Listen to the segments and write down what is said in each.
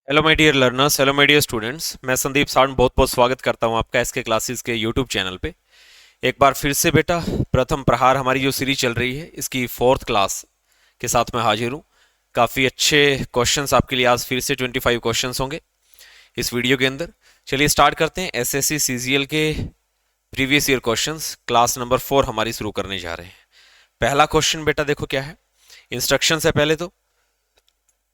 Hello my dear learners, hello my dear students. मैं संदीप सावंत बहुत बहुत स्वागत करता हूं आपका एसके क्लासेस के यूट्यूब चैनल पे। एक बार फिर से बेटा, प्रथम प्रहार हमारी जो सीरीज चल रही है इसकी फोर्थ क्लास के साथ मैं हाजिर हूं। काफ़ी अच्छे क्वेश्चंस आपके लिए आज फिर से 25 क्वेश्चंस होंगे इस वीडियो के अंदर। चलिए स्टार्ट करते हैं। एसएससी सीजीएल के previous year questions class number 4 हमारी शुरू करने जा रहे हैं। पहला क्वेश्चन बेटा देखो क्या है। इंस्ट्रक्शन है पहले तो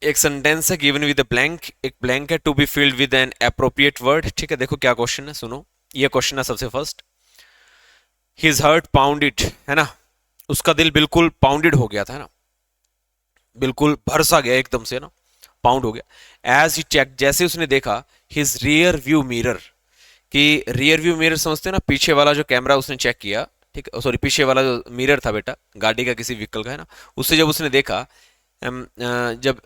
एक सेंटेंस है गिवन विद ब्लैंक, एक ब्लैंक है to be filled with an appropriate word. ठीक है, देखो क्या क्वेश्चन है, सुनो। ये क्वेश्चन है सबसे फर्स्ट। हिज हार्ट पाउंडेड, है ना, उसका दिल बिल्कुल पाउंडेड हो गया था ना, बिल्कुल भर सा गया एकदम से ना, पाउंड हो गया। एज ही चेक, जैसे उसने देखा, हिज रियर व्यू मिरर, कि रियर व्यू मिरर समझते हैं ना, पीछे वाला जो कैमरा उसने चेक किया, ठीक है, सॉरी पीछे वाला जो मिरर था बेटा गाड़ी का किसी व्हीकल का, है ना, उससे जब उसने देखा, जब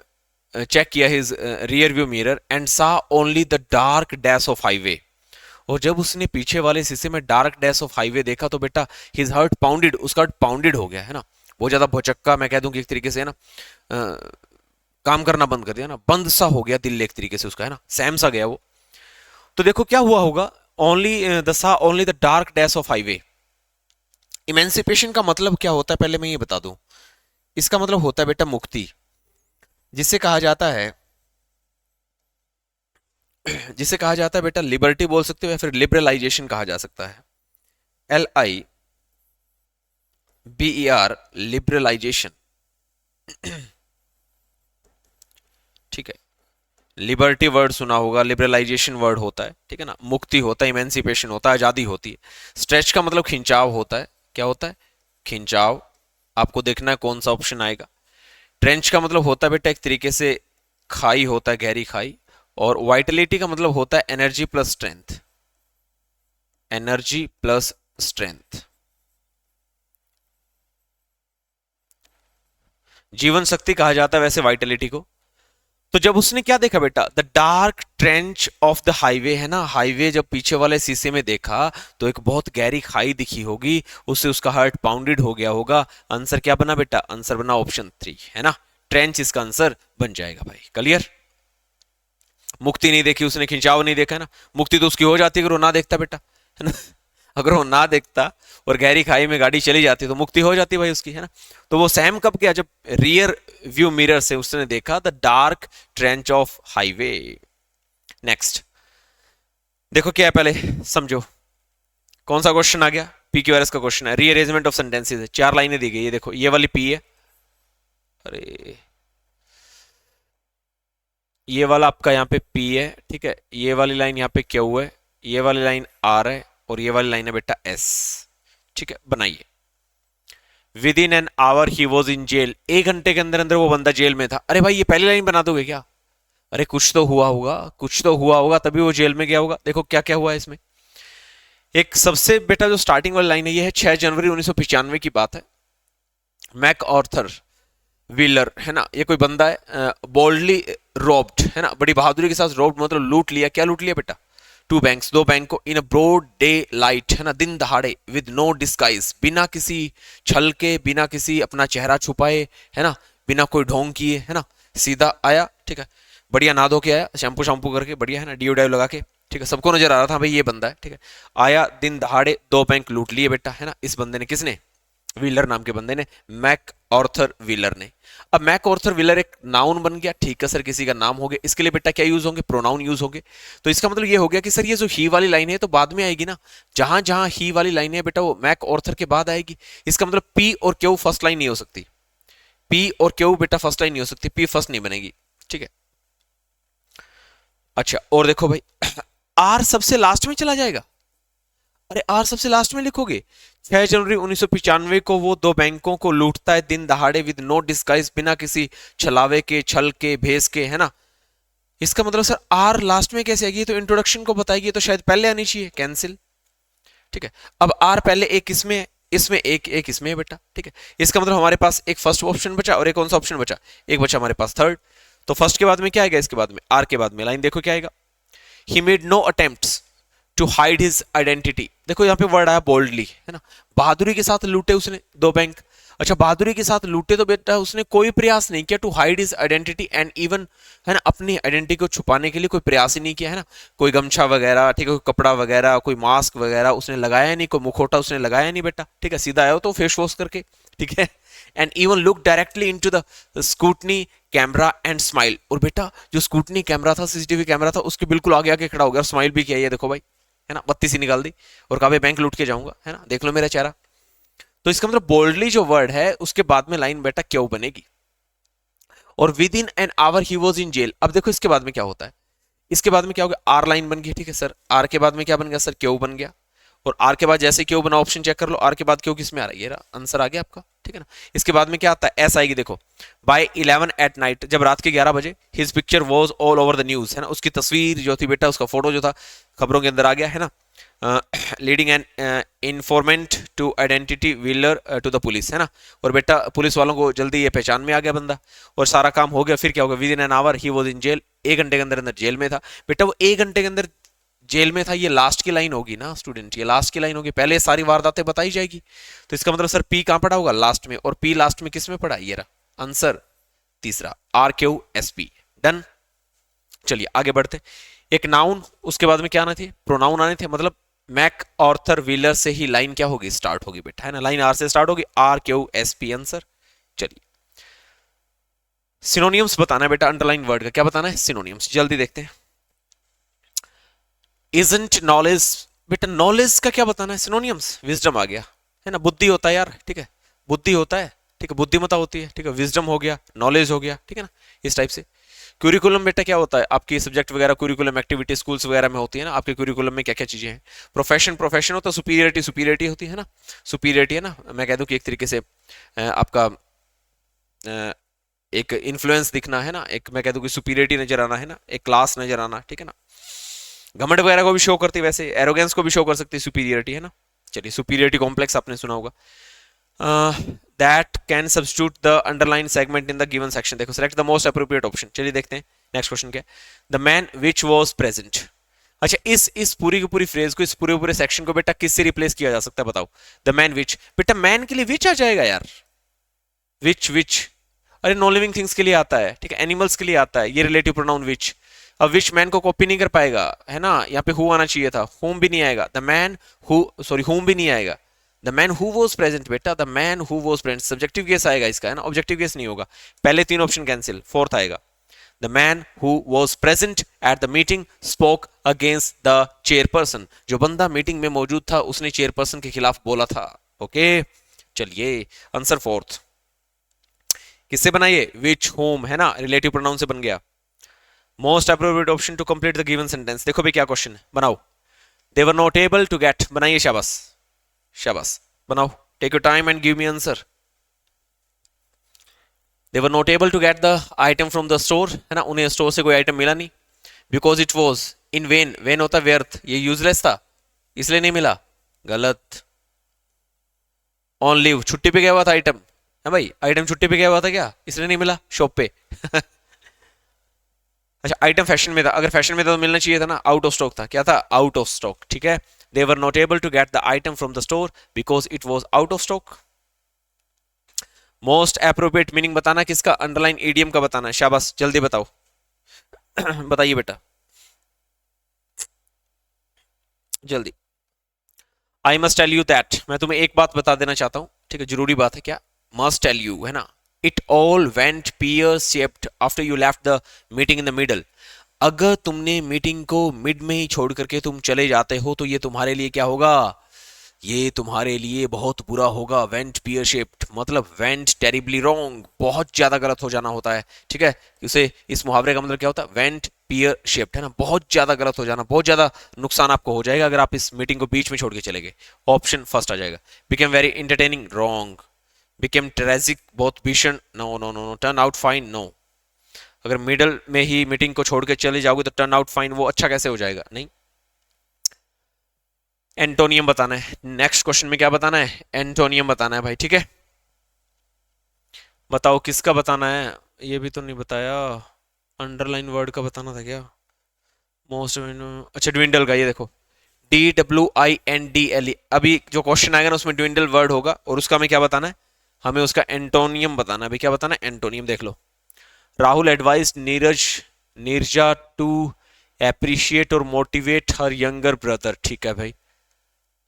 चेक किया his rear view mirror and saw only the dark dash of highway, और जब उसने पीछे वाले शीशे में डार्क डैश ऑफ हाईवे देखा तो बेटा हिज हार्ट पाउंडेड, उसका हार्ट पाउंडेड हो गया, है ना, बहुत ज्यादा भौचक्का, मैं कह दूं कि एक तरीके से, है ना, काम करना बंद कर दिया ना, बंद सा हो गया दिल एक तरीके से उसका, है ना, सैम सा गया वो। तो देखो क्या हुआ होगा, ओनली द सा only the dark dash of highway. Emancipation का मतलब क्या होता है पहले मैं ये बता दूं। इसका मतलब होता है बेटा मुक्ति, जिसे कहा जाता है, जिसे कहा जाता है बेटा लिबर्टी बोल सकते हो या फिर लिबरलाइजेशन कहा जा सकता है। LIBER, liberalisation. ठीक है, लिबर्टी वर्ड सुना होगा, लिबरलाइजेशन वर्ड होता है, ठीक है ना, मुक्ति होता है, इमेंसिपेशन होता है, आजादी होती है। स्ट्रेच का मतलब खिंचाव होता है, क्या होता है, खिंचाव। आपको देखना है कौन सा ऑप्शन आएगा। ट्रेंच का मतलब होता है बेटा एक तरीके से खाई होता है, गहरी खाई। और वाइटलिटी का मतलब होता है energy plus strength, energy plus strength, जीवन शक्ति कहा जाता है वैसे वाइटलिटी को। तो जब उसने क्या देखा बेटा, the dark trench of the highway, है ना, हाईवे जब पीछे वाले शीशे में देखा तो एक बहुत गहरी खाई दिखी होगी, उससे उसका हार्ट पाउंडेड हो गया होगा। आंसर क्या बना बेटा, आंसर बना ऑप्शन 3, है ना, ट्रेंच इसका आंसर बन जाएगा भाई। क्लियर। मुक्ति नहीं देखी उसने, खिंचाव नहीं देखा ना, मुक्ति तो उसकी हो जाती अगर वो ना देखता बेटा, है ना, अगर वो ना देखता और गहरी खाई में गाड़ी चली जाती तो मुक्ति हो जाती भाई उसकी, है ना। तो वो सैम कब किया, जब रियर व्यू मिरर से उसने देखा the dark trench of highway. Next देखो क्या है, पहले समझो कौन सा क्वेश्चन आ गया। PQRS का क्वेश्चन है, रीअरेंजमेंट ऑफ सेंटेंसेस है, 4 लाइनें दी गई है। देखो ये वाली पी है, अरे ये वाला आपका यहाँ पे पी है, ठीक है, ये वाली लाइन यहाँ पे क्यू है, ये वाली लाइन आर है, और ये वाली लाइन है बेटा एस। ठीक है, बनाइए। Within an hour he was in jail, 1 घंटे के अंदर अंदर वो बंदा जेल में था। अरे भाई ये पहली लाइन बना दोगे क्या, अरे कुछ तो हुआ होगा, कुछ तो हुआ होगा तभी वो जेल में गया होगा। देखो क्या क्या हुआ है इसमें। एक सबसे बेटा जो स्टार्टिंग वाली लाइन है ये है 6 जनवरी 1995 की बात है। मैक ऑर्थर व्हीलर, है ना, ये कोई बंदा है, बोल्डली रोब्ड, है ना, बड़ी बहादुरी के साथ रोब्ड मतलब लूट लिया। क्या लूट लिया बेटा, 2 बैंक्स, 2 बैंक को, इन अ ब्रॉड डे लाइट, है ना, दिन दहाड़े, विद नो डिस्गाइज, बिना किसी छल के, बिना किसी अपना चेहरा छुपाए, है ना, बिना कोई ढोंग किए, है ना, सीधा आया। ठीक है, बढ़िया नहा धो के आया, शैम्पू शैम्पू करके बढ़िया, है ना, डीओ डाइव लगा के, ठीक है, सबको नजर आ रहा था भाई ये बंदा है। ठीक है, आया दिन दहाड़े, 2 बैंक लूट लिए बेटा, है ना, इस बंदे ने, किसने, व्हीलर नाम के बंदे ने, मैक ऑर्थर व्हीलर ने। अब मैक ऑर्थर व्हीलर एक नाउन बन गया, ठीक है सर, किसी का नाम हो गया, इसके लिए बेटा क्या यूज होंगे, प्रोनाउन यूज होंगे। तो इसका मतलब ये हो गया कि सर ये जो ही वाली लाइन है तो बाद में आएगी ना, जहां जहां ही वाली लाइन है बेटा वो मैक ऑर्थर के बाद आएगी। इसका मतलब पी और क्यू फर्स्ट लाइन नहीं हो सकती, पी और क्यू बेटा फर्स्ट लाइन नहीं हो सकती, पी फर्स्ट नहीं बनेगी। ठीक है, अच्छा और देखो भाई आर सबसे लास्ट में चला जाएगा। अरे आर सबसे लास्ट में लिखोगे। 6 जनवरी 1995 को वो 2 बैंकों को लूटता है दिन दहाड़े, विद नो डिस्गाइज, बिना किसी छलावे के, छल के, भेस के, है ना। इसका मतलब सर आर लास्ट में कैसे आएगी, तो इंट्रोडक्शन को बताएगी, तो शायद पहले आनी चाहिए, कैंसिल। ठीक है, अब आर पहले एक इसमें है, इसमें एक इसमें है बेटा। ठीक है, इसका मतलब हमारे पास एक फर्स्ट ऑप्शन बचा और एक कौन सा ऑप्शन बचा, एक बचा हमारे पास थर्ड। तो फर्स्ट के बाद में क्या आएगा, इसके बाद में आर के बाद में लाइन देखो क्या आएगा, he made no attempts to hide his identity. देखो यहाँ पे वर्ड आया बोल्डली, है ना, बहादुरी के साथ लूटे उसने 2 बैंक। अच्छा, बहादुरी के साथ लूटे तो बेटा उसने कोई प्रयास नहीं किया to hide his identity and even, है ना, अपनी आइडेंटिटी को छुपाने के लिए कोई प्रयास ही नहीं किया, है ना। कोई गमछा वगैरह, ठीक है, कोई कपड़ा वगैरह, कोई मास्क वगैरह उसने लगाया नहीं, कोई मुखोटा उसने लगाया नहीं बेटा, ठीक है, सीधा आया हो तो फेस वॉश करके, ठीक है। And even look directly into the scrutiny camera and smile, और बेटा जो स्कूटनी कैमरा था, सीसीटीवी कैमरा था, उसके बिल्कुल आगे आके खड़ा हो गया और स्माइल भी किया, ये देखो भाई, है ना, बत्ती सी निकाल दी और कहा बैंक लूट के जाऊंगा, है ना, देख लो मेरा चेहरा। तो इसका मतलब बोल्डली जो वर्ड है उसके बाद में लाइन बेटा क्यों बनेगी, और within an hour he was in jail. अब देखो इसके बाद में क्या होता है, इसके बाद में क्या हो गया, आर लाइन बन गई, ठीक है सर, आर के बाद में क्या बन गया सर, क्यों बन गया, और आर के बाद जैसे क्यों बना ऑप्शन चेक कर लो, आर के बाद क्यों किस में आ रहा है, ये रहा आंसर आ गया आपका, ठीक है ना। इसके बाद में क्या आता है, एस आएगी, देखो बाय 11 एट नाइट, जब रात के 11 बजे, his picture was all over the news, है ना, उसकी तस्वीर जो थी बेटा, उसका फोटो जो था खबरों के अंदर आ गया, है ना। Leading an informant to identity Wheeler to the police, है ना, और बेटा पुलिस वालों को जल्दी ये पहचान में आ गया बंदा, और सारा काम हो गया। फिर क्या होगा, within an hour he was in jail, 1 घंटे के अंदर अंदर जेल में था बेटा, वो 1 घंटे के अंदर जेल में था, ये लास्ट की लाइन होगी ना स्टूडेंट, ये लास्ट की लाइन होगी, पहले सारी वारदातें बताई जाएगी, तो इसका मतलब सर पी कहां पड़ा होगा, लास्ट में, और पी लास्ट में किस में पड़ा, ये रहा आंसर तीसरा, R Q S P, done. चलिए आगे बढ़ते, एक नाउन, उसके बाद में क्या आने थे, प्रोनाउन आने थे, मतलब मैक ऑर्थर व्हीलर से ही लाइन क्या होगी, स्टार्ट होगी बेटा, है ना, लाइन आर से स्टार्ट होगी, R Q S P answer. चलिए सिनोनियम्स बताना है बेटा, अंडरलाइन वर्ड का क्या बताना है, सिनोनियम्स, जल्दी देखते हैं। इजंट नॉलेज, बेटा नॉलेज का क्या बताना है, सिनोनियम्स, विजडम आ गया, है ना, बुद्धि होता है यार, ठीक है, बुद्धि होता है, ठीक है, बुद्धिमता होती है, ठीक है, विजडम हो गया, नॉलेज हो गया, ठीक है ना, इस टाइप से। क्यूरिकुलम बेटा क्या होता है, आपकी सब्जेक्ट वगैरह क्यूरिकुलम एक्टिविटी स्कूल्स वगैरह में होती है ना, आपके क्यूरिकुलम में क्या क्या चीजें हैं। प्रोफेशन, प्रोफेशन होता है, सुपीरियरिटी, सुपीरियरिटी होती है ना, सुपीरियरिटी है ना, मैं कह दूं कि एक तरीके से आपका एक इन्फ्लुएंस दिखना, है ना, एक मैं कह दूं कि सुपीरियरिटी नजर आना, है ना, एक क्लास नजर आना, ठीक है ना। घमंड वगैरह को भी शो करती है, वैसे एरोगेंस को भी शो कर सकती है सुपीरियरिटी, है ना। चलिए सुपीरियरिटी कॉम्प्लेक्स आपने सुना होगा। That can substitute the underline segment in the given section, देखो select the most appropriate option. चलिए देखते हैं नेक्स्ट क्वेश्चन क्या है, the man which was present. अच्छा इस पूरी की पूरी फ्रेज को, इस पूरे पूरे सेक्शन को बेटा किससे रिप्लेस किया जा सकता है, बताओ। द मैन विच, बेटा मैन के लिए विच आ जाएगा यार, विच विच, अरे नॉन लिविंग थिंग्स के लिए आता है, ठीक है, एनिमल्स के लिए आता है ये रिलेटिव प्रोनाउन विच। अब विच मैन को कॉपी नहीं कर पाएगा, है ना, यहाँ पे हु आना चाहिए था, होम भी नहीं आएगा, the man who, sorry whom भी नहीं आएगा, the man who was present बेटा, the man who was present, subjective case आएगा इसका, है ना, ऑब्जेक्टिव केस नहीं होगा, पहले 3 ऑप्शन कैंसिल, फोर्थ आएगा, the man who was present at the meeting spoke against the chairperson, जो बंदा मीटिंग में मौजूद था उसने चेयरपर्सन के खिलाफ बोला था, ओके। चलिए आंसर फोर्थ, किससे बनाइए, विच होम, है ना, रिलेटिव प्रोनाउन से बन गया। Most appropriate option to complete the given sentence, देखो भी क्या क्वेश्चन है, बनाओ। They were not able to get, बनाइए, शाबाश शाबाश, बनाओ, take your time and give me answer. They were not able to get the item from the store, है ना, उन्हें स्टोर से कोई आइटम मिला नहीं, because it was in vain, vain होता व्यर्थ, ये यूजलेस था इसलिए नहीं मिला, गलत। ऑन लीव, छुट्टी पे गया हुआ था आइटम, है भाई, आइटम छुट्टी पे गया हुआ था क्या, इसलिए नहीं मिला शॉप पे। अच्छा आइटम फैशन में था, अगर फैशन में था तो मिलना चाहिए था ना, आउट ऑफ स्टॉक था, क्या था, आउट ऑफ स्टॉक, ठीक है। They were not able to get the item from the store because it was out of stock. Most appropriate meaning बताना किसका, अंडरलाइन ईडीएम का बताना है, शाबाश जल्दी बताओ। बताइए बेटा जल्दी। I must tell you that, मैं तुम्हें एक बात बता देना चाहता हूं, ठीक है, जरूरी बात है, क्या, मस्ट टेल यू, है ना। It all went pear shaped after you left the meeting in the middle, अगर तुमने मीटिंग को मिड में ही छोड़ करके तुम चले जाते हो तो ये तुम्हारे लिए क्या होगा, ये तुम्हारे लिए बहुत बुरा होगा। वेंट पियर शेप्ड मतलब वेंट टेरिबली रॉन्ग, बहुत ज्यादा गलत हो जाना होता है, ठीक है। उसे इस मुहावरे का मतलब क्या होता है, वेंट पियर शेप्ड, है ना, बहुत ज्यादा गलत हो जाना, बहुत ज्यादा नुकसान आपको हो जाएगा अगर आप इस मीटिंग को बीच में छोड़ के चले गए। ऑप्शन फर्स्ट आ जाएगा, became very entertaining, wrong. Became tragic, बहुत भीषण, no no no no. Turn out fine, no. अगर मिडल में ही मीटिंग को छोड़ के चले जाओगे तो टर्न आउट फाइन वो अच्छा कैसे हो जाएगा, नहीं। एंटोनियम बताना है, नेक्स्ट क्वेश्चन में क्या बताना है, एंटोनियम बताना है भाई, ठीक है। बताओ किसका बताना है, ये भी तो नहीं बताया, अंडरलाइन वर्ड का बताना था क्या, मोस्ट, अच्छा ड्विंडल का, ये देखो DWINDLE, अभी जो क्वेश्चन आएगा ना उसमें ड्विंडल वर्ड होगा और उसका हमें क्या बताना है, हमें उसका एंटोनियम बताना है। भाई क्या बताना है? एंटोनियम। देख लो, Rahul advise Neeraja to appreciate और मोटिवेट हर यंगर ब्रदर। ठीक है भाई।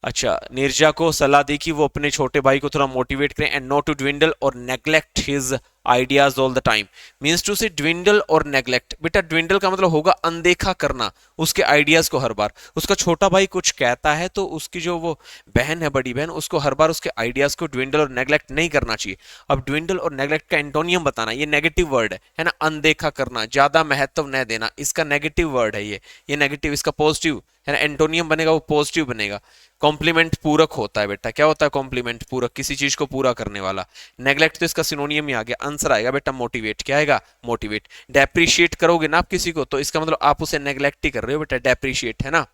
अच्छा, नीरजा को सलाह दी कि वो अपने छोटे भाई को थोड़ा मोटिवेट करें, एंड नॉट टू ड्विंडल और neglect his ideas all the time. Means to say dwindle और नेग्लेक्ट। बेटा ड्विंडल का मतलब होगा अनदेखा करना उसके आइडियाज को हर बार। उसका छोटा भाई कुछ कहता है तो उसकी जो वो बहन है, बड़ी बहन, उसको हर बार उसके आइडियाज को ड्विंडल और नेग्लेक्ट नहीं करना चाहिए। अब ड्विंडल और नेग्लेक्ट का एंटोनियम बताना, ये नेगेटिव वर्ड है ना। अनदेखा करना, ज्यादा महत्व न देना, इसका नेगेटिव वर्ड है ये नेगेटिव। इसका पॉजिटिव है ना, एंटोनियम बनेगा वो पॉजिटिव बनेगा। कॉम्प्लीमेंट पूरक होता है बेटा। क्या होता है कॉम्प्लीमेंट? पूरक, किसी चीज को पूरा करने वाला। नेग्लेक्ट तो इसका सिनोनियम ही आ गया। आंसर आएगा बेटा मोटिवेट। क्या आएगा? मोटिवेट। डेप्रिशिएट करोगे ना आप किसी को, तो इसका मतलब आप उसे नेग्लेक्ट ही कर रहे हो बेटा। डेप्रिशिएट है ना,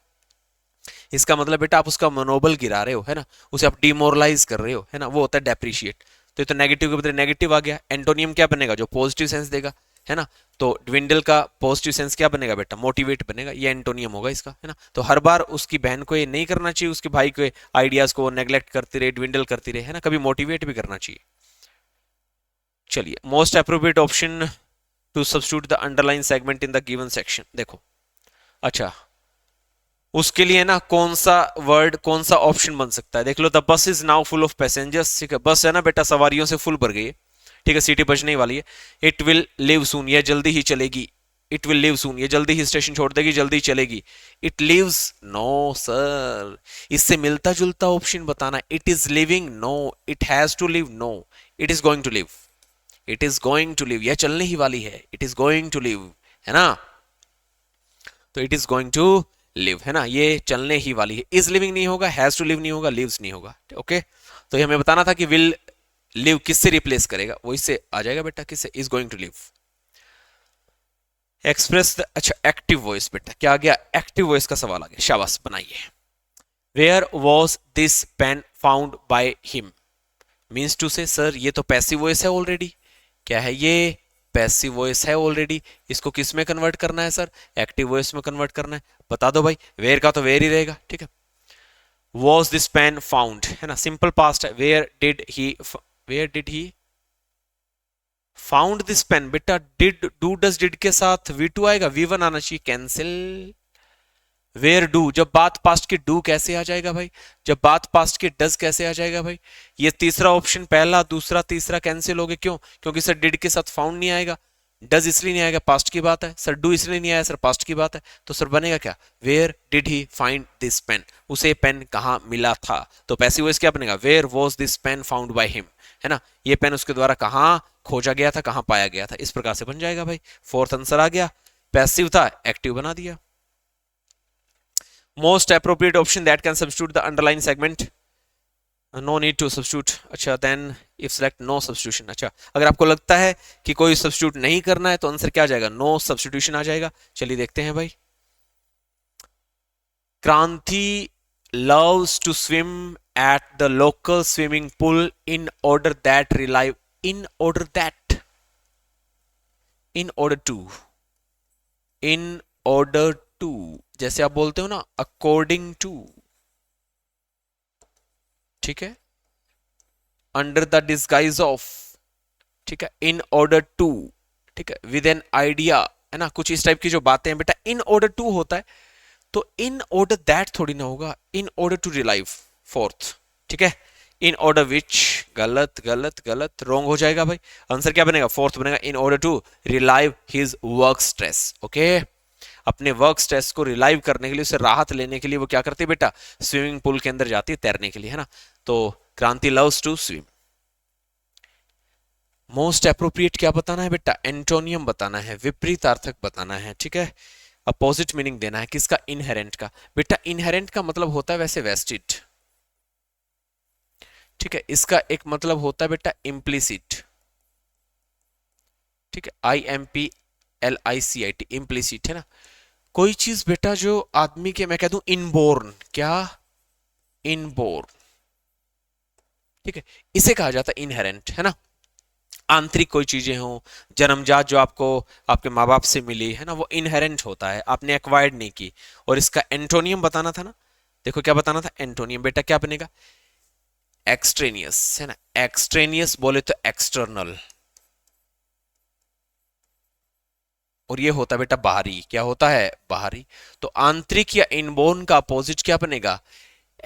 इसका मतलब बेटा आप उसका मनोबल गिरा रहे हो, है ना, उसे आप डिमोरलाइज कर रहे हो, है ना, वो होता है डेप्रिशिएट। तो ये तो नेगेटिव के बदले नेगेटिव आ गया। एंटोनियम क्या बनेगा? जो पॉजिटिव सेंस देगा, है ना। तो ड्विंडल का पॉजिटिव सेंस क्या बनेगा बेटा? मोटिवेट बनेगा। ये एंटोनियम होगा इसका, है ना। तो हर बार उसकी बहन को ये नहीं करना चाहिए, उसके भाई के आइडियाज को नेग्लेक्ट करती रहे, ड्विंडल करती रहे, है ना। कभी मोटिवेट भी करना चाहिए। चलिए, most appropriate option to substitute the underline segment in the given section. देखो, अच्छा, उसके लिए ना कौन सा वर्ड, कौन सा ऑप्शन बन सकता है? देख लो, the bus is now full of passengers. ठीक है, बस है ना बेटा सवारियों से फुल भर गई है। ठीक है, सीटी बजने वाली है। इट विल लिव सून, यह जल्दी ही चलेगी। इट विल लिव सून, ये जल्दी ही स्टेशन छोड़ देगी, जल्दी चलेगी। इट लिव्स, नो सर, इससे मिलता जुलता ऑप्शन बताना। It is living, no. It has to live, no. It is going to live, it is going to live, यह चलने ही वाली है। It is going to live, है ना। तो it is going to live, है ना, ये चलने ही वाली है। इज लिविंग नहीं होगा, हैज टू लिव नहीं होगा, लिव्स नहीं होगा। ओके, तो ये हमें बताना था कि विल लिव किससे रिप्लेस करेगा, वो इससे आ जाएगा बेटा। किससे? Is going to live. Express the, अच्छा, एक्टिव वॉइस बेटा। क्या आ गया? एक्टिव वॉइस का सवाल आ गया। शाबाश, बनाइए। Where was this pen found by him. Means to say sir ये तो पैसिव वॉइस है ऑलरेडी। क्या है ये? पैसिव वॉइस है ऑलरेडी। इसको किस में कन्वर्ट करना है सर? एक्टिव वॉइस में कन्वर्ट करना है। बता दो भाई। वेयर का तो वेयर ही रहेगा। ठीक है, वॉज दिस पेन फाउंड, है ना, सिंपल पास्ट है। Where did he found this pen. बेटा डिड, डू डस डिड के साथ V2 आएगा, V1 आना चाहिए, कैंसिल। वेयर डू, जब बात पास्ट की डू कैसे आ जाएगा भाई? जब बात पास्ट की डज कैसे आ जाएगा भाई? ये तीसरा ऑप्शन, पहला दूसरा तीसरा कैंसिल हो गए। क्यों? क्योंकि सर डिड के साथ फाउंड नहीं आएगा, डज इसलिए नहीं आएगा, पास्ट की बात है। सर डू इसलिए नहीं आया सर, पास्ट की बात है। तो सर बनेगा क्या? Where did he find this pen, उसे पेन कहां मिला था। तो पैसिव वॉइस क्या बनेगा? Where was this pen found by him, है ना, ये पेन उसके द्वारा कहां खोजा गया था, कहां पाया गया था। इस प्रकार से बन जाएगा भाई। फोर्थ आंसर आ गया। पैसिव था, एक्टिव बना दिया। Most appropriate option that can substitute the underline segment, no need to substitute. अच्छा, then if select no substitution. अच्छा, अगर आपको लगता है कि कोई सब्स्टिट्यूट नहीं करना है तो आंसर क्या आ जाएगा? नो सब्स्टिट्यूशन आ जाएगा। चलिए देखते हैं भाई। क्रांति loves to swim at the local swimming pool in order that relive, in order that, in order to, in order to, जैसे आप बोलते हो ना according to, ठीक है, under the disguise of, ठीक है, in order to, ठीक है, with an idea, है ना, कुछ इस टाइप की जो बातें हैं बेटा in order to होता है। तो इन ऑर्डर दैट थोड़ी ना होगा, इन ऑर्डर टू रिलाइव, फोर्थ। ठीक है, इन ऑर्डर विच, गलत गलत गलत, रॉन्ग हो जाएगा भाई। आंसर क्या बनेगा? फोर्थ बनेगा, in order to relieve his work stress. Okay, अपने वर्क स्ट्रेस को रिलाइव करने के लिए, उसे राहत लेने के लिए वो क्या करती है बेटा? स्विमिंग पूल के अंदर जाती है तैरने के लिए, है ना। तो Kranti loves to swim. Most appropriate क्या बताना है बेटा? एंटोनियम बताना है, विपरीतार्थक बताना है। ठीक है, अपोजिट मीनिंग देना है। किसका? इनहेरेंट का। बेटा इनहेरेंट का मतलब होता है वैसे वेस्टेड, ठीक है, इसका एक मतलब होता है बेटा इम्प्लिसिट। ठीक है, IMPLICIT, इम्प्लिसिट, है ना। कोई चीज बेटा जो आदमी के, मैं कह दूं इनबोर्न, क्या? इनबोर्न, ठीक है, इसे कहा जाता है इनहेरेंट, है ना। आंतरिक कोई चीजें हो, जन्मजात जो आपको आपके माँ बाप से मिली, है ना, वो इनहेरेंट होता है, आपने एक्वायर्ड नहीं की। और इसका एंटोनियम बताना था ना, देखो क्या बताना था? एंटोनियम बेटा क्या बनेगा? एक्सट्रेनियस है ना, एक्सट्रेनियस बोले तो एक्सटर्नल, और ये होता है बेटा बाहरी। क्या होता है? बाहरी। तो आंतरिक या इनबोर्न का अपोजिट क्या बनेगा?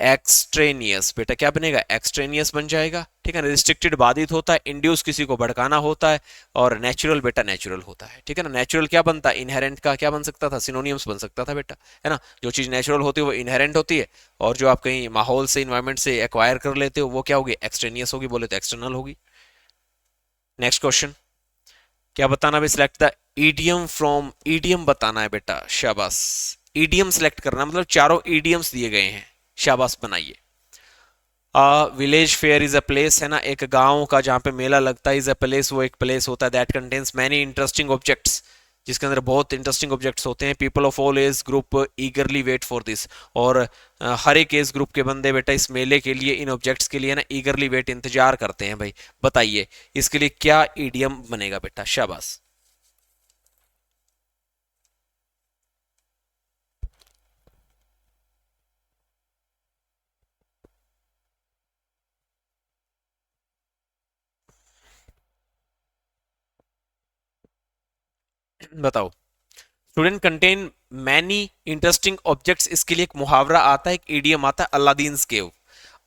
एक्सट्रेनियस। बेटा क्या बनेगा? एक्सट्रेनियस बन जाएगा। ठीक है ना। रिस्ट्रिक्टेड बाधित होता है, इंड्यूस किसी को भड़काना होता है, और नेचुरल बेटा नेचुरल होता है। ठीक है ना। नेचुरल क्या बनता है? इनहेरेंट का क्या बन सकता था? सिनोनियम्स बन सकता था बेटा, है ना। जो चीज नेचुरल होती है वो इनहेरेंट होती है, और जो आप कहीं माहौल से, इन्वायरमेंट से एक्वायर कर लेते हो वो क्या होगी? एक्सट्रेनियस होगी, बोले तो एक्सटर्नल होगी। नेक्स्ट क्वेश्चन क्या बताना है? Select the idiom from, idiom बताना है बेटा, शाबाश। ईडियम सेलेक्ट करना, मतलब चारों ईडियम्स दिए गए हैं, शाबाश बनाइए। Village fair is a place, है ना, एक गांव का जहां पे मेला लगता है। इज अ प्लेस, वो एक प्लेस होता है। That contains many interesting objects, जिसके अंदर बहुत इंटरेस्टिंग ऑब्जेक्ट्स होते हैं। People of all age group eagerly wait for this, और हर एक एज ग्रुप के बंदे बेटा इस मेले के लिए, इन ऑब्जेक्ट्स के लिए ना ईगरली वेट, इंतजार करते हैं भाई। बताइए इसके लिए क्या ईडियम बनेगा बेटा, शाबाश। बताओ। Student contain many interesting objects, इसके लिए एक मुहावरा आता है, एक ईडियम आता है, अलादीन केव।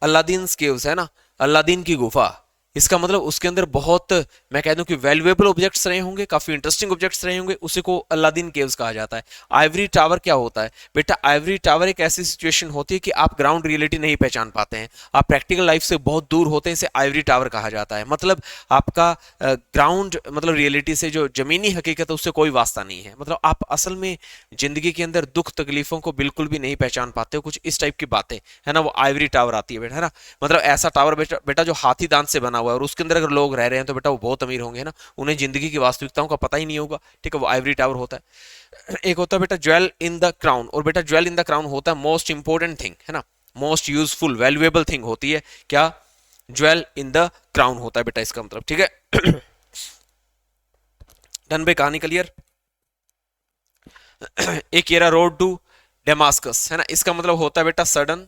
अलादीन केव्स है ना, अलादीन की गुफा। इसका मतलब उसके अंदर बहुत, मैं कह दूं कि वैल्यूएबल ऑब्जेक्ट्स रहे होंगे, काफी इंटरेस्टिंग ऑब्जेक्ट्स रहे होंगे, उसी को अलादीन केव्स कहा जाता है। आइवरी टावर क्या होता है बेटा? आइवरी टावर एक ऐसी सिचुएशन होती है कि आप ग्राउंड रियलिटी नहीं पहचान पाते हैं, आप प्रैक्टिकल लाइफ से बहुत दूर होते हैं, इसे आइवरी टावर कहा जाता है। मतलब आपका ग्राउंड, मतलब रियलिटी से जो जमीनी हकीकत है उससे कोई वास्ता नहीं है। मतलब आप असल में जिंदगी के अंदर दुख तकलीफों को बिल्कुल भी नहीं पहचान पाते हो, कुछ इस टाइप की बातें, है ना, वो आइवरी टावर आती है बेटा, है ना। मतलब ऐसा टावर बेटा, जो हाथी दांत से बना हुआ है, और उसके अंदर अगर लोग रह रहे हैं तो बेटा वो बहुत अमीर होंगे, है ना, उन्हें जिंदगी की वास्तविकताओं का पता ही नहीं होगा। ठीक है, वो आइवरी टावर होता है। एक होता है बेटा ज्वेल इन द क्राउन, और बेटा ज्वेल इन द क्राउन होता है मोस्ट इंपॉर्टेंट थिंग, है ना, मोस्ट यूजफुल वैल्यूएबल थिंग होती है। क्या? ज्वेल इन द क्राउन होता है बेटा, इसका मतलब। ठीक है। डन बे, कहानी क्लियर। एक ये रहा रोड टू डेमास्कस, है ना, इसका मतलब होता है बेटा सडन,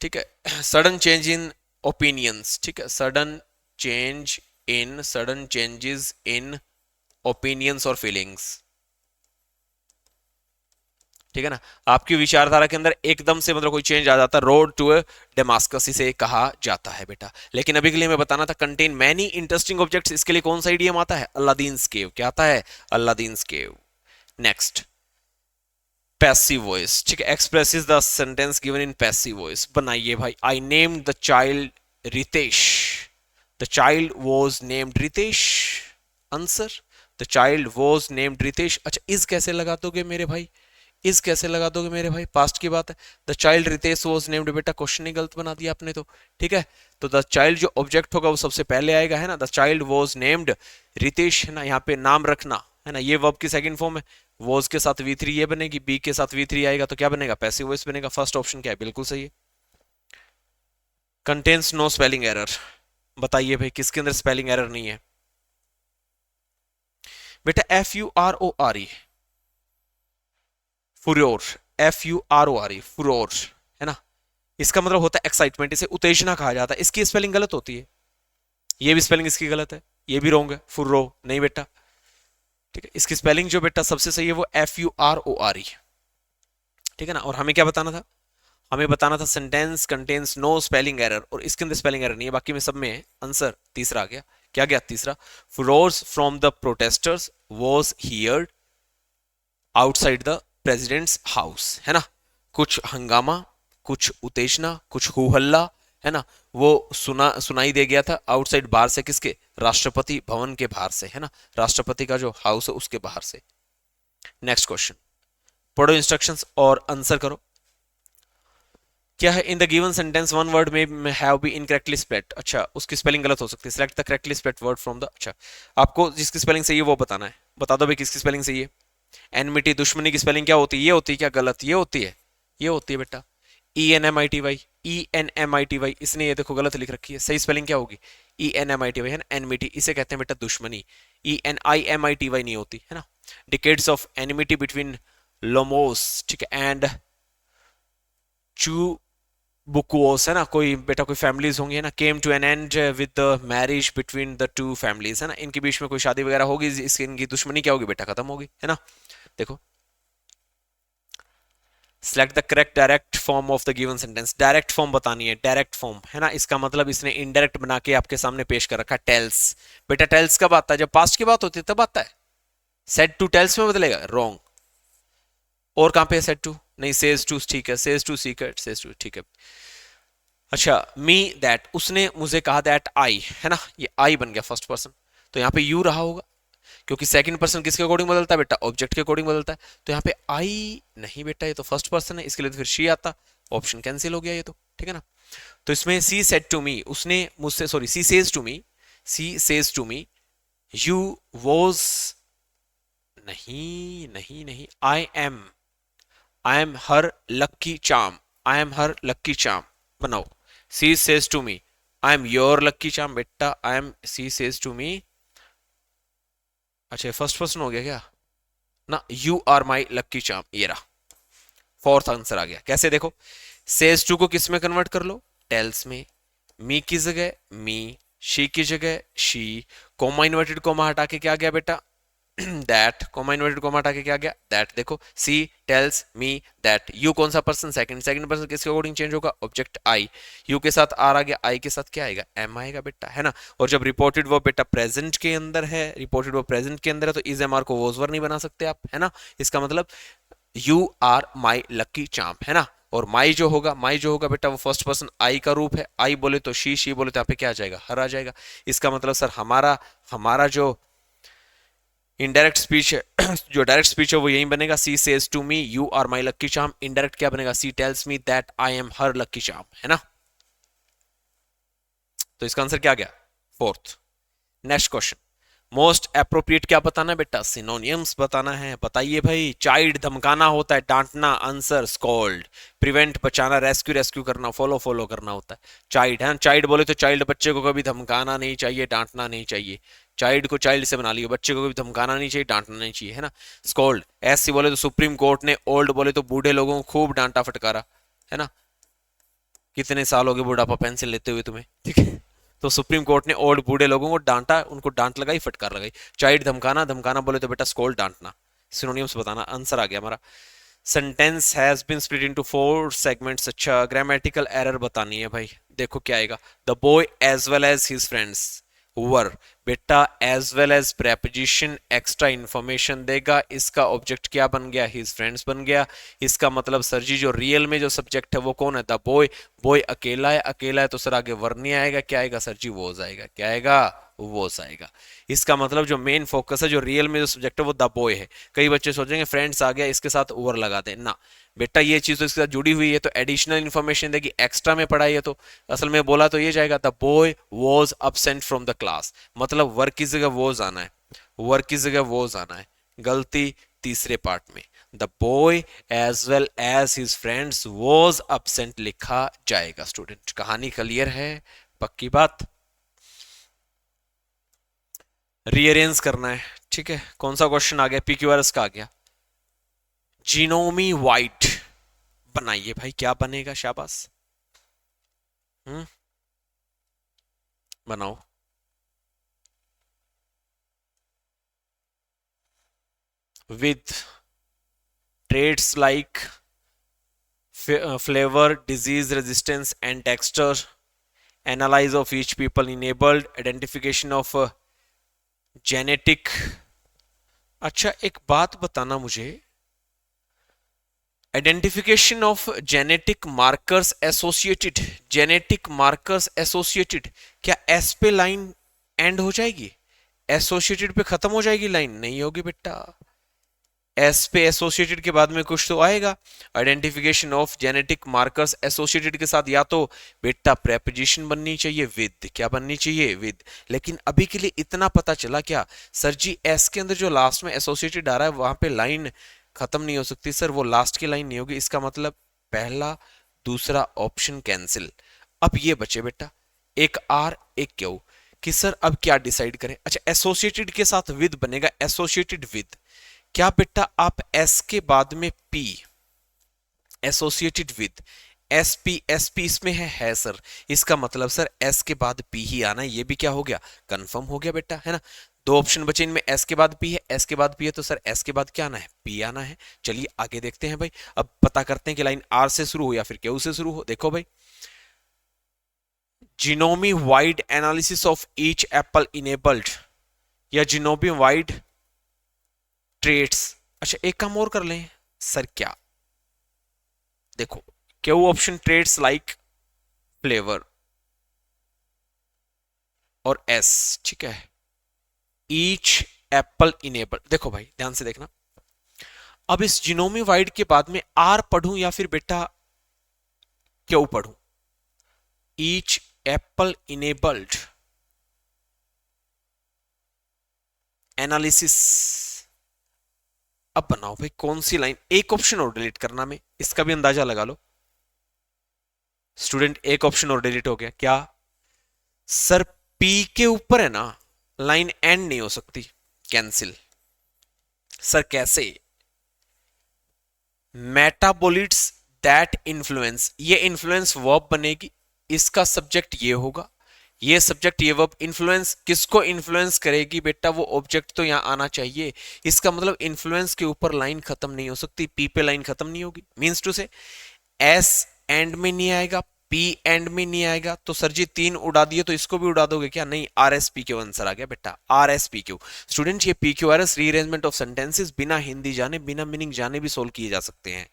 ठीक है, सडन चेंज इन ओपिनियंस। ठीक है, सडन चेंजेस इन ओपिनियंस और फीलिंग्स। ठीक है ना, आपकी विचारधारा के अंदर एकदम से मतलब कोई चेंज आ जाता है। रोड टू डेमास्कस इसे कहा जाता है बेटा। लेकिन अभी के लिए मैं बताना था कंटेन मैनी इंटरेस्टिंग ऑब्जेक्ट्स, इसके लिए कौन सा इडियम आता है? Aladdin cave. क्या आता है? Aladdin cave. Next, passive voice. ठीक है, expresses the sentence given in passive voice. बनाइए भाई। I named the child Ritesh, the child was named Ritesh. Answer, the child was named Ritesh. अच्छा, इस कैसे लगा दोगे मेरे भाई? इस कैसे लगा दोगे मेरे भाई? पास्ट की बात है। The child Ritesh was named, बेटा क्वेश्चन ही गलत बना दिया आपने तो। ठीक है, तो द चाइल्ड जो ऑब्जेक्ट होगा वो सबसे पहले आएगा, है ना। The child was named Ritesh, है ना, यहाँ पे नाम रखना, है ना, ये वर्ब की सेकंड फॉर्म है। वॉज के साथ वी थ्री ये बनेगी, बी के साथ वी थ्री आएगा तो क्या बनेगा? पैसिव वॉइस बनेगा। फर्स्ट ऑप्शन क्या है? बिल्कुल सही है। Contains no spelling error. बताइए भाई किसके अंदर स्पेलिंग एरर नहीं है? बेटा FURORE, फुरोर, FURORE, फुरोर, है ना। इसका मतलब होता है एक्साइटमेंट, इसे उत्तेजना कहा जाता है। इसकी स्पेलिंग गलत होती है, ये भी स्पेलिंग इसकी गलत है, ये भी रॉन्ग है, फुर्रो नहीं बेटा। ठीक है, इसकी स्पेलिंग जो बेटा सबसे सही है वो FURORE। ठीक है ना, और हमें क्या बताना था? हमें बताना था sentence contains no spelling error, और इसके अंदर स्पेलिंग एरर नहीं है, बाकी में सब में है। आंसर तीसरा आ गया। क्या गया तीसरा? Furores from the protesters was heard outside the president's house, है ना। कुछ हंगामा, कुछ उत्तेजना, कुछ हु हल्ला, है ना, वो सुनाई दे गया था आउटसाइड, बाहर से, किसके? राष्ट्रपति भवन के बाहर से, है ना, राष्ट्रपति का जो हाउस है उसके बाहर से। नेक्स्ट क्वेश्चन, पढ़ो इंस्ट्रक्शंस और आंसर करो। क्या है? इन the given sentence one word में हैव बी इनकरेक्टली स्पेल्ड। अच्छा, उसकी स्पेलिंग गलत हो सकती है। Select the correctly spelled word from the, अच्छा, आपको जिसकी स्पेलिंग सही है वो बताना है। बता दो भाई किसकी स्पेलिंग सही है। एनमिटी, दुश्मनी की स्पेलिंग क्या होती है? ये होती है क्या? गलत, ये होती है, ये होती है बेटा ENMITY, ENMITY। इसने ये देखो गलत लिख रखी है, सही स्पेलिंग क्या होगी? ENMITY, है ना, एनमिटी, इसे कहते हैं बेटा दुश्मनी। ENIMITY नहीं होती, है ना। डिकेड्स ऑफ एनिमिटी बिटवीन लोमोस, ठीक है, एंड चू बुकुओस है ना, कोई बेटा कोई फैमिलीज होंगी है ना, came to an end with the marriage between the two families है ना, इनके बीच में कोई शादी वगैरह होगी, इसकी इनकी दुश्मनी क्या होगी बेटा, खत्म होगी है ना। देखो, select the correct direct form of the given sentence, direct form बतानी है, डायरेक्ट फॉर्म है ना, इसका मतलब इसने इनडायरेक्ट बना के आपके सामने पेश कर रखा, टेल्स। बेटा टेल्स कब आता है, जब पास्ट की बात होती है तब आता है, सेड टू टेल्स में बदलेगा, रॉन्ग। और कहां पे है सेड टू, नहीं सेज टू, ठीक है, says to secret, says to, ठीक है। अच्छा, मी दैट, उसने मुझे कहा दैट आई है ना, ये आई बन गया फर्स्ट पर्सन, तो यहाँ पे यू रहा होगा, क्योंकि सेकंड पर्सन किसके अकॉर्डिंग बदलता है बेटा, ऑब्जेक्ट के अकॉर्डिंग बदलता है, तो यहाँ पे आई नहीं बेटा, ये तो फर्स्ट पर्सन है, इसके लिए तो फिर शी आता, ऑप्शन कैंसिल हो गया ये तो, ठीक है ना। तो इसमें सी सेड टू मी, उसने मुझसे, sorry she says to me, she says to me you was, नहीं नहीं नहीं, I am her lucky charm, I am her lucky charm बनाओ, she says to me I am your lucky charm, बेटा I am, she says to me, अच्छा first person हो गया क्या ना, you are my lucky charm, ये रहा fourth answer आ गया। कैसे देखो, सेज टू को किस में कन्वर्ट कर लो, टेल्स में, मी की जगह मी, शी की जगह शी, कोमा इन्वर्टेड कोमा हटा के क्या गया बेटा, दैट, कोमा इन्वर्टेड कोमा हटा के क्या गया, दैट। देखो, सी टेल्स मी दैट, यू कौन सा पर्सन, सेकंड, सेकंड पर्सन किसके अकॉर्डिंग चेंज होगा, ऑब्जेक्ट आई, यू के साथ आर आ गया, आई के साथ क्या आएगा, एम आएगा बेटा, है ना। और जब रिपोर्टेड वर्ब बेटा प्रेजेंट के अंदर है, रिपोर्टेड वर्ब प्रेजेंट के अंदर है, तो इज एम आर को वॉज वर नहीं बना सकते आप, है ना। इसका मतलब you are my lucky charm, है ना। और माई जो होगा, माई जो होगा बेटा वो फर्स्ट पर्सन आई का रूप है, आई बोले तो शी बोले तो यहाँ पे क्या आ जाएगा, हर आ जाएगा। इसका मतलब सर हमारा हमारा जो इनडायरेक्ट स्पीच है जो डायरेक्ट स्पीच है वो यही बनेगा, she says to me you are my lucky charm, indirect क्या बनेगा, she tells me that I am her lucky charm, है ना। तो इसका आंसर क्या गया, fourth. Next question, most appropriate क्या बताना है बेटा, सिनोनियम्स बताना है। बताइए भाई, चाइल्ड धमकाना होता है, डांटना, आंसर स्कॉल्ड, प्रिवेंट बचाना, रेस्क्यू रेस्क्यू करना, फॉलो फॉलो करना होता है। चाइल्ड है, चाइल्ड बोले तो चाइल्ड बच्चे को कभी धमकाना नहीं चाहिए, डांटना नहीं चाहिए, चाइल्ड को चाइल्ड से बना लियो, बच्चे को कभी धमकाना नहीं चाहिए, डांटना नहीं चाहिए, है ना। स्कॉल्ड, ऐसे बोले तो सुप्रीम कोर्ट ने, ओल्ड बोले तो बूढ़े लोगों को खूब डांटा फटकारा, है ना। कितने साल हो गए बुढ़ापा पेंसिल लेते हुए तुम्हें, ठीक है। तो सुप्रीम कोर्ट ने ओल्ड बूढ़े लोगों को डांटा, उनको डांट लगाई, फटकार लगाई। चाइल्ड धमकाना, धमकाना बोले तो बेटा स्कोल्ड, डांटना। सिनोनियम्स बताना, आंसर आ गया हमारा। Sentence has been split into 4 segments, अच्छा ग्रामेटिकल एरर बतानी है भाई। देखो क्या आएगा, the boy as well as his friends were, बेटा as well as preposition extra information देगा, इसका ऑब्जेक्ट क्या बन गया, हिज फ्रेंड्स बन गया। इसका मतलब सर जी जो रियल में जो सब्जेक्ट है वो कौन है, द बॉय, बॉय अकेला है, अकेला है तो सर आगे वर नहीं आएगा, क्या आएगा सर जी, वोज आएगा, क्या आएगा, वोज आएगा। इसका मतलब जो मेन फोकस है, जो रियल में जो सब्जेक्ट है वो द बॉय है। कई बच्चे सोचेंगे फ्रेंड्स आ गया इसके साथ वर लगा दे ना, बेटा ये चीज तो इसके साथ जुड़ी हुई है तो एडिशनल इन्फॉर्मेशन देगी, एक्स्ट्रा में पढ़ाई है तो असल में बोला तो ये जाएगा, the boy was absent from the class, मतलब वर्क की जगह वॉज आना है, वर्क की जगह वॉज आना है, गलती तीसरे पार्ट में, the boy as well as his friends was absent लिखा जाएगा। स्टूडेंट कहानी क्लियर है, पक्की बात। रीअरेंज करना है, ठीक है। कौन सा क्वेश्चन आ गया, पीक्यूआरएस का आ गया, जीनोमी वाइट बनाइए भाई, क्या बनेगा, शाबाश। हम्म, बनाओ। with traits like flavor, disease resistance and texture, analyze of each people, enabled identification of genetic। अच्छा एक बात बताना मुझे, identification of genetic markers associated, genetic markers associated, क्या एस पे लाइन एंड हो जाएगी, एसोसिएटेड पे खत्म हो जाएगी लाइन, नहीं होगी बेटा, एस पे एसोसिएटेड के बाद में कुछ तो आएगा। Identification of genetic markers associated के साथ या तो बेटा प्रेपोजिशन बननी चाहिए विद, क्या बननी चाहिए, विद। लेकिन अभी के लिए इतना पता चला क्या सर जी, एस के अंदर जो लास्ट में एसोसिएटेड आ रहा है वहां पे लाइन खत्म नहीं हो सकती सर, वो लास्ट की लाइन नहीं होगी, इसका मतलब पहला दूसरा ऑप्शन कैंसिल। अब ये बचे बेटा एक आर एक क्यू, कि सर अब क्या डिसाइड करें। अच्छा एसोसिएटेड के साथ विद बनेगा, एसोसिएटेड विद, क्या बेटा आप एस के बाद में P, associated with, S P इसमें है सर। इसका मतलब सर एस के बाद पी ही आना है, ये भी क्या हो गया, कंफर्म हो गया बेटा, है ना। दो ऑप्शन बचे इनमें, एस के बाद पी है, एस के बाद पी है, तो सर एस के बाद क्या आना है, पी आना है। चलिए आगे देखते हैं भाई, अब पता करते हैं कि लाइन आर से शुरू हो या फिर क्यू से शुरू हो। देखो भाई, genome wide analysis of each apple enabled, या जीनोमी वाइड ट्रेट्स। अच्छा एक काम और कर लें सर, क्या, देखो Q option traits like flavour, और एस, ठीक है, ईच एप्पल इनेबल। देखो भाई ध्यान से देखना, अब इस जीनोमी वाइड के बाद में आर पढ़ूं या फिर बेटा क्यू पढ़ूं, ईच एप्पल इनेबल्ड एनालिसिस। अब बनाओ भाई कौन सी लाइन, एक ऑप्शन और डिलीट करना, में इसका भी अंदाजा लगा लो स्टूडेंट, एक ऑप्शन और डिलीट हो गया, क्या सर, पी के ऊपर है ना लाइन एंड नहीं हो सकती, कैंसिल। सर कैसे, मेटाबोलिट्स दैट इन्फ्लुएंस, ये इन्फ्लुएंस वर्ब बनेगी, इसका सब्जेक्ट ये होगा, ये सब्जेक्ट ये वर्ब, इन्फ्लुएंस किसको इन्फ्लुएंस करेगी बेटा, वो ऑब्जेक्ट तो यहां आना चाहिए। इसका मतलब इन्फ्लुएंस के ऊपर लाइन खत्म नहीं हो सकती, पी पे लाइन खत्म नहीं होगी, मींस टू से एस एंड में नहीं आएगा, पी एंड में नहीं आएगा, तो सर जी तीन उड़ा दिए तो इसको भी उड़ा दोगे क्या, नहीं, R S P Q answer आ गया बेटा, R S P Q. Student ये P Q R S rearrangement of sentences बिना हिंदी जाने बिना मीनिंग जाने भी सोल्व किए जा सकते हैं।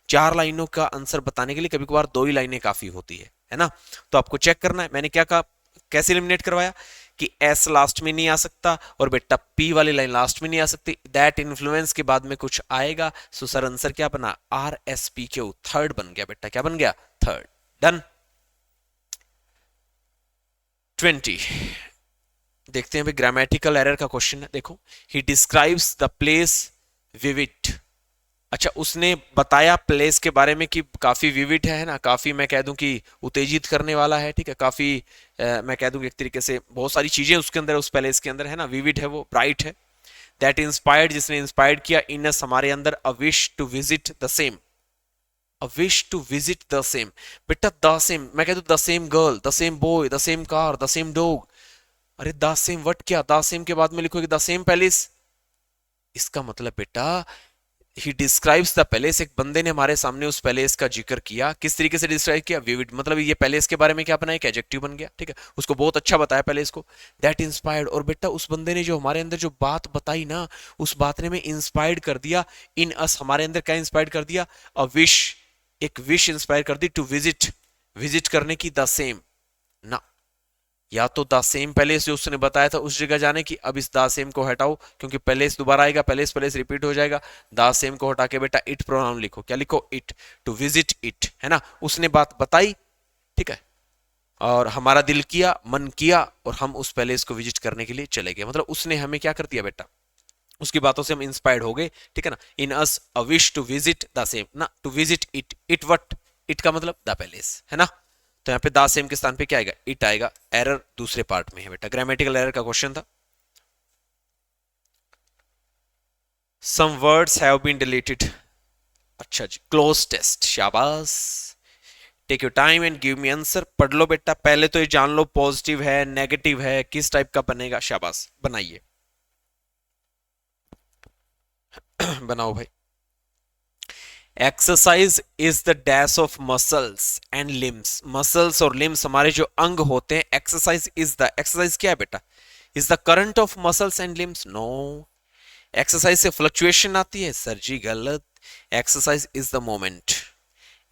चार लाइनों का आंसर बताने के लिए कभी कभार दो ही लाइनें काफी होती है ना। तो आपको चेक करना है, मैंने क्या कहा, कैसे एलिमिनेट करवाया कि एस लास्ट में नहीं आ सकता और बेटा पी वाली लाइन लास्ट में नहीं आ सकती, दैट इन्फ्लुएंस के बाद में कुछ आएगा। सो सर आंसर क्या बना, are S P Q, third बन गया बेटा, क्या बन गया, थर्ड। डन। 20 देखते हैं भाई, ग्रामेटिकल एरर का क्वेश्चन है, देखो, he describes the place vivid. अच्छा उसने बताया प्लेस के बारे में कि काफी विविड है ना, काफी मैं कह दूं कि उत्तेजित करने वाला है, ठीक है, काफी मैं कह दूं एक तरीके से बहुत सारी चीजें उसके अंदर, उस प्लेस के अंदर है ना, विविड है वो, ब्राइट है। दैट इंस्पायर्ड, जिसने इंस्पायर्ड किया, इन अस हमारे अंदर, a wish to visit the same, a wish to visit the same. बेटा द सेम, मैं कह दूं the same girl, the same boy, the same car, the same dog, अरे द सेम वट, क्या the same के बाद में लिखोगे द सेम पैलेस, इसका मतलब बेटा ही डिस्क्राइब्स द पैलेस, एक बंदे ने हमारे सामने उस पैलेस का जिक्र किया, किस तरीके से डिस्क्राइब किया, विविड, मतलब ये पैलेस के बारे में क्या बना, एक एडजेक्टिव बन गया, ठीक है, उसको बहुत अच्छा बताया पैलेस को। दैट इंस्पायर्ड, और बेटा उस बंदे ने जो हमारे अंदर जो बात बताई ना, उस बात ने हमें इंस्पायर्ड कर दिया, इन अस हमारे अंदर क्या इंस्पायर्ड कर दिया, अ विश, एक विश इंस्पायर कर दी, टू विजिट, विजिट करने की, द सेम ना, या तो द सेम पैलेस जो उसने बताया था उस जगह जाने की, अब इस द सेम को हटाओ क्योंकि पैलेस दोबारा आएगा, पैलेस पैलेस रिपीट हो जाएगा, द सेम को हटा के बेटा इट प्रोनाउन लिखो, क्या लिखो, इट, टू विजिट इट, है ना, उसने बात बताई, ठीक है, और हमारा दिल किया, मन किया, और हम उस पैलेस को विजिट करने के लिए चले गए, मतलब उसने हमें क्या कर दिया बेटा, उसकी बातों से हम इंस्पायर्ड हो गए, ठीक है ना, in us a wish to visit the same ना, to visit it, it what, it का मतलब द पैलेस, है ना। तो यहाँ पे द सेम के स्थान पे क्या आएगा, इट आएगा, एरर दूसरे पार्ट में है बेटा, ग्रामेटिकल एरर का क्वेश्चन था। Some words have been deleted, अच्छा जी, क्लोज टेस्ट, शाबाश, take your time and give me answer, पढ़ लो बेटा, पहले तो ये जान लो पॉजिटिव है नेगेटिव है किस टाइप का बनेगा, शाबाश बनाइए बनाओ भाई। Exercise is the dash of muscles and limbs, muscles और लिम्स हमारे जो अंग होते हैं, एक्सरसाइज इज द, एक्सरसाइज क्या है बेटा, is the current of muscles and limbs, no, exercise से फ्लक्चुएशन आती है, सर जी गलत, exercise is the moment,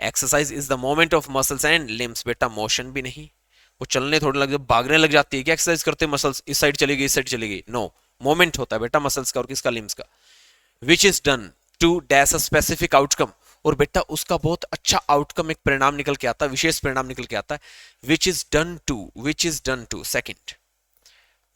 exercise is the moment of muscles and limbs, बेटा मोशन भी नहीं, वो चलने थोड़े लग भागने लग जाती है क्या, एक्सरसाइज करते मसल्स इस साइड चली गई इस साइड चली गई, नो, मोमेंट होता है बेटा मसल्स का और किसका, लिम्स का। Which is done to dash a specific outcome, और बेटा उसका बहुत अच्छा आउटकम, एक परिणाम निकल के आता है, विशेष परिणाम निकल के आता है, which is done to, which is done to, second,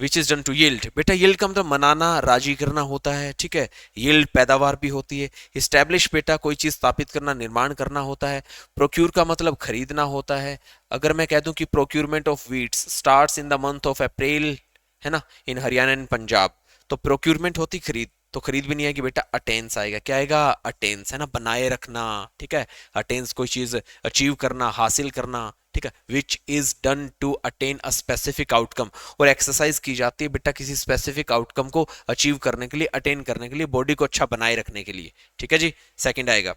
which is done to yield, बेटा यील्ड का मतलब मनाना, राजी करना होता है, ठीक है, यील्ड पैदावार भी होती है, इस्टेब्लिश बेटा कोई चीज स्थापित करना, निर्माण करना होता है, प्रोक्यूर का मतलब खरीदना होता है, अगर मैं कह दूं कि procurement of weeds starts in the month of April, है ना, इन हरियाणा एंड पंजाब, तो प्रोक्यूरमेंट होती खरीद, तो खरीद भी नहीं आएगी बेटा, अटेंस आएगा। क्या आएगा? अटेंस, है ना, बनाए रखना, ठीक है। अटेंस कोई चीज अचीव करना, हासिल करना, ठीक है। Which is done to attain a specific outcome, और एक्सरसाइज की जाती है बेटा किसी स्पेसिफिक आउटकम को अचीव करने के लिए, अटेन करने के लिए, बॉडी को अच्छा बनाए रखने के लिए, ठीक है जी। सेकंड आएगा।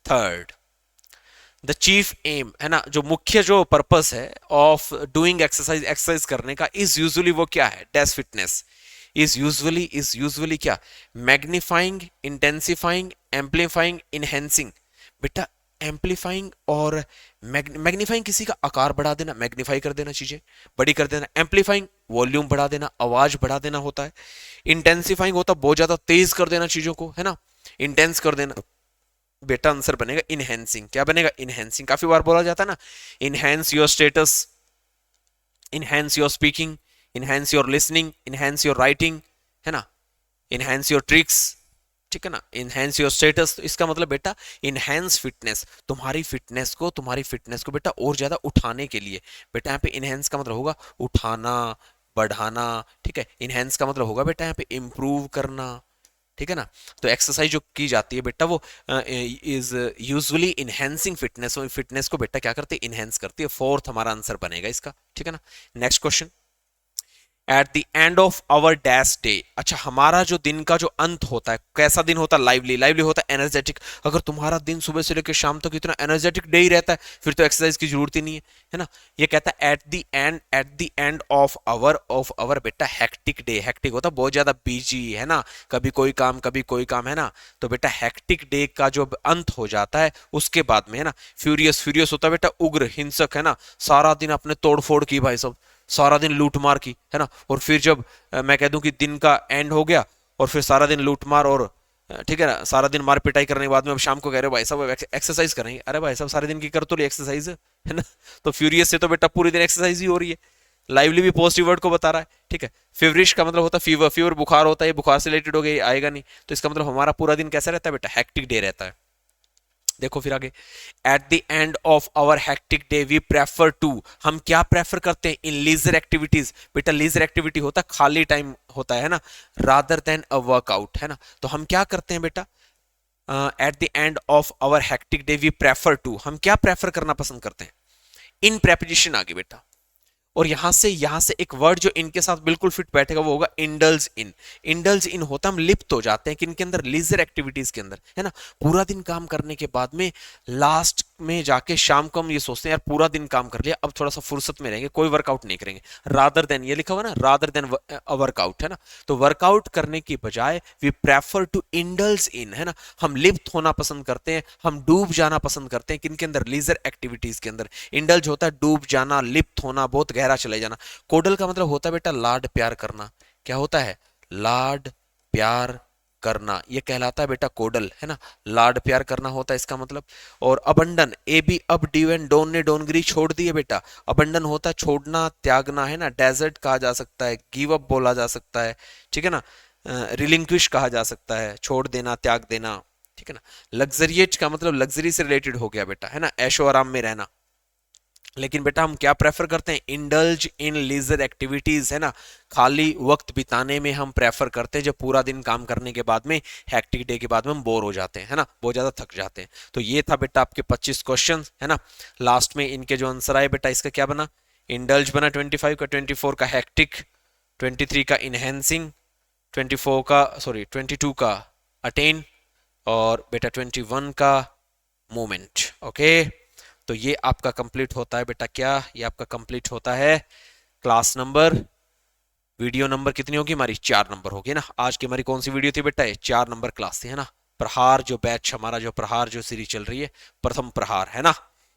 थर्ड, द चीफ एम, है ना, जो मुख्य जो पर्पस है ऑफ डूइंग एक्सरसाइज, एक्सरसाइज करने का, इज यूजुअली वो क्या है? Dash fitness. इज यूजुअली क्या? Magnifying, intensifying, amplifying, enhancing. बेटा एम्पलीफाइंग और मैग्नीफाइंग किसी का आकार बढ़ा देना, मैग्नीफाई कर देना, चीजें बड़ी कर देना। एम्पलीफाइंग वॉल्यूम बढ़ा देना, आवाज बढ़ा देना होता है। इंटेंसिफाइंग होता बहुत ज्यादा तेज कर देना चीजों को, है ना, इंटेंस कर देना। बेटा आंसर बनेगा इनहेंसिंग। क्या बनेगा? इनहेंसिंग। काफी बार बोला जाता है ना, enhance your status, enhance your speaking, enhance your listening, enhance your writing, है ना, इनहेंस योर ट्रिक्स, ठीक है ना, इनहेंस योर स्टेटस। तो इसका मतलब बेटा इनहेंस फिटनेस, तुम्हारी फिटनेस को बेटा और ज्यादा उठाने के लिए। बेटा यहाँ पे इनहेंस का मतलब होगा उठाना, बढ़ाना, ठीक है। इनहेंस का मतलब होगा बेटा यहाँ पे इम्प्रूव करना, ठीक है ना। तो एक्सरसाइज जो की जाती है बेटा वो इज यूजुअली इनहेंसिंग फिटनेस, और फिटनेस को बेटा क्या करती है? इनहेंस करती है। फोर्थ हमारा आंसर बनेगा इसका, ठीक है ना। Next question, at the end of our dash day. अच्छा, हमारा जो दिन का जो अंत होता है, कैसा दिन होता है? लाइवली, लाइवली होता है, एनर्जेटिक। अगर तुम्हारा दिन सुबह से लेकर शाम तक इतना एनर्जेटिक डे ही रहता है, फिर तो एक्सरसाइज की जरूरत ही नहीं है ना। ये कहता है at the end of our बेटा हेक्टिक डे। हेक्टिक होता है बहुत ज्यादा बिजी, है ना, कभी कोई काम कभी कोई काम, है ना। तो बेटा हेक्टिक डे का जो अंत हो जाता है उसके बाद में, है ना, फ्यूरियस, फ्यूरियस होता है बेटा उग्र, हिंसक, है ना, सारा दिन अपने तोड़फोड़ की भाई सब, सारा दिन लूटमार की, है ना। और फिर जब मैं कह दूं कि दिन का एंड हो गया और फिर सारा दिन लूटमार और ठीक है ना, सारा दिन मार पिटाई करने के बाद में अब शाम को कह रहे हो भाई साहब एक्सरसाइज करेंगे। अरे भाई साहब सारे दिन की कर तो ली एक्सरसाइज, है ना। तो फ्यूरियस से तो बेटा पूरे दिन एक्सरसाइज ही हो रही है। लाइवली भी पॉजिटिव वर्ड को बता रहा है, ठीक है। फेवरिश का मतलब होता है फीवर, फीवर बुखार होता है, बुखार से रिलेटेड हो गया, आएगा नहीं। तो इसका मतलब हमारा पूरा दिन कैसा रहता है बेटा? हेक्टिक डे रहता है। देखो फिर आगे, at the end of our hectic day we prefer to, हम क्या प्रेफर करते हैं? In leisure activities. बेटा लीजर एक्टिविटी होता है खाली टाइम होता है ना, रादर देन अ वर्कआउट, है ना। तो हम क्या करते हैं बेटा? At the end of our hectic day we prefer to, हम क्या प्रेफर करना पसंद करते हैं? इन प्रेपोजिशन आगे बेटा, और यहां से एक वर्ड जो इनके साथ बिल्कुल फिट बैठेगा वो होगा इंडल्ज इन। इंडल्ज इन होता हम लिप्त हो जाते हैं किन के अंदर? लीजर एक्टिविटीज के अंदर, है ना। पूरा दिन काम करने के बाद में लास्ट में जाके शाम को हम ये सोचते हैं यार पूरा दिन काम कर लिया, अब थोड़ा सा फुर्सत में रहेंगे, कोई वर्कआउट नहीं करेंगे। रादर देन, ये लिखा हुआ ना, रादर देन वर्कआउट, है ना। तो वर्कआउट करने की बजाय we prefer to indulge in, है ना, हम लिप्त होना पसंद करते हैं, हम डूब जाना पसंद करते हैं किन के अंदर? लीजर एक्टिविटीज के अंदर। इंडल्ज होता है डूब जाना, लिप्त होना, बहुत गहरा चले जाना। कोडल का मतलब होता है बेटा लाड प्यार करना। क्या होता है? लाड प्यार करना, ये कहलाता है बेटा कोडल, है ना। लाड प्यार करना होता है इसका मतलब। और अबंडन, ए बी अब डी एंड डोन ने डोनगिरी छोड़ दी है बेटा। अबंडन होता है छोड़ना, त्यागना, है ना। डेजर्ट कहा जा सकता है, गिव अप बोला जा सकता है, ठीक है ना। रिलिंक्विश कहा जा सकता है, छोड़ देना, त्याग देना, ठीक है ना। लग्जरिएट का मतलब लग्जरी से रिलेटेड हो गया बेटा, है ना, ऐशो आराम में रहना। लेकिन बेटा हम क्या प्रेफर करते हैं? इंडल्ज इन लीजर एक्टिविटीज, है ना, खाली वक्त बिताने में हम प्रेफर करते हैं जब पूरा दिन काम करने के बाद में, हैक्टिक डे के बाद में हम बोर हो जाते हैं, है ना, बहुत ज्यादा थक जाते हैं। तो ये था बेटा आपके 25 क्वेश्चन, है ना। लास्ट में इनके जो आंसर आए बेटा, इसका क्या बना? इंडल्ज बना 25 का, 24 का हैक्टिक, 23 का इनहेंसिंग, 22 का अटेन, और बेटा 21 का मूवमेंट। ओके, तो ये आपका कंप्लीट होता है बेटा, क्या ये आपका कंप्लीट होता है क्लास नंबर, वीडियो नंबर कितनी होगी हमारी? 4 नंबर होगी ना। आज की हमारी कौन सी वीडियो थी बेटा? 4 नंबर क्लास थी, है ना। प्रहार जो बैच हमारा, जो प्रहार जो सीरीज चल रही है, प्रथम प्रहार, है ना,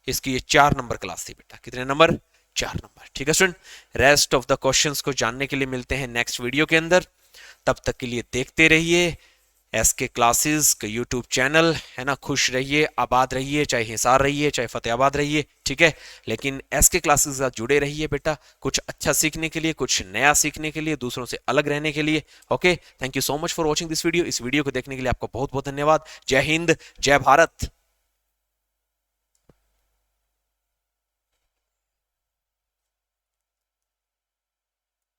इसकी ये 4 नंबर क्लास थी बेटा। कितने नंबर? 4 नंबर, ठीक है student. Rest of the questions को जानने के लिए मिलते हैं नेक्स्ट वीडियो के अंदर। तब तक के लिए देखते रहिए एसके क्लासेस का यूट्यूब चैनल, है ना। खुश रहिए, आबाद रहिए, चाहे हिसार रहिए, चाहे फतेहाबाद रहिए, ठीक है। लेकिन एसके क्लासेस के साथ जुड़े रहिए बेटा, कुछ अच्छा सीखने के लिए, कुछ नया सीखने के लिए, दूसरों से अलग रहने के लिए। Okay, thank you so much for watching this video. इस वीडियो को देखने के लिए आपका बहुत बहुत धन्यवाद। जय हिंद, जय भारत।